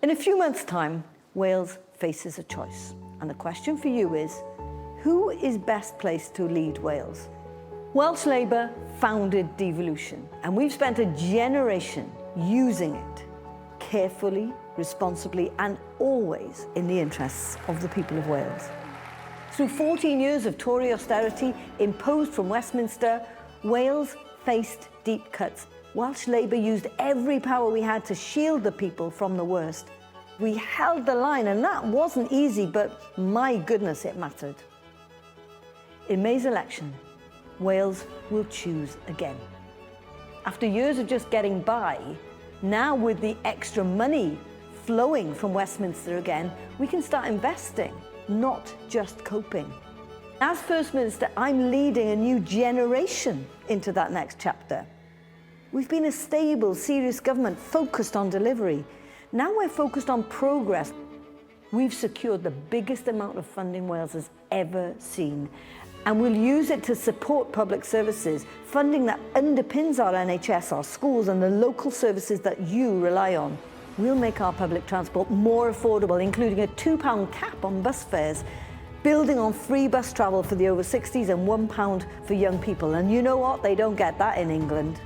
In a few months' time, Wales faces a choice. And the question for you is, who is best placed to lead Wales? Welsh Labour founded devolution, and we've spent a generation using it carefully, responsibly, and always in the interests of the people of Wales. Through 14 years of Tory austerity imposed from Westminster, Wales faced deep cuts. Welsh Labour used every power we had to shield the people from the worst. We held the line, and that wasn't easy, but my goodness, it mattered. In May's election, Wales will choose again. After years of just getting by, now with the extra money flowing from Westminster again, we can start investing, not just coping. As First Minister, I'm leading a new generation into that next chapter. We've been a stable, serious government focused on delivery. Now we're focused on progress. We've secured the biggest amount of funding Wales has ever seen, and we'll use it to support public services, funding that underpins our NHS, our schools, and the local services that you rely on. We'll make our public transport more affordable, including a £2 cap on bus fares, building on free bus travel for the over 60s and £1 for young people. And you know what? They don't get that in England.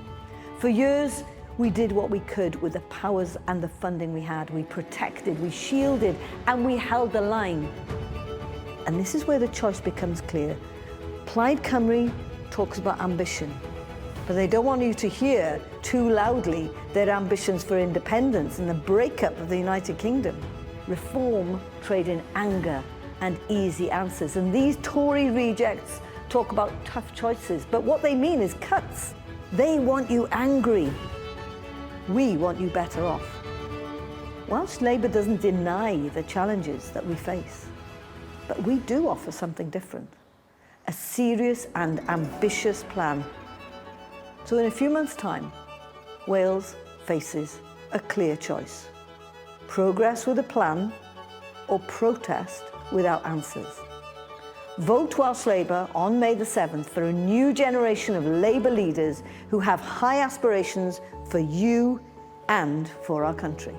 For years, we did what we could with the powers and the funding we had. We protected, we shielded, and we held the line. And this is where the choice becomes clear. Plaid Cymru talks about ambition, but they don't want you to hear too loudly their ambitions for independence and the breakup of the United Kingdom. Reform trade in anger and easy answers. And these Tory rejects talk about tough choices, but what they mean is cuts. They want you angry. We want you better off. Welsh Labour doesn't deny the challenges that we face, but we do offer something different. A serious and ambitious plan. So in a few months' time, Wales faces a clear choice. Progress with a plan or protest without answers. Vote Welsh Labour on May the 7th for a new generation of Labour leaders who have high aspirations for you and for our country.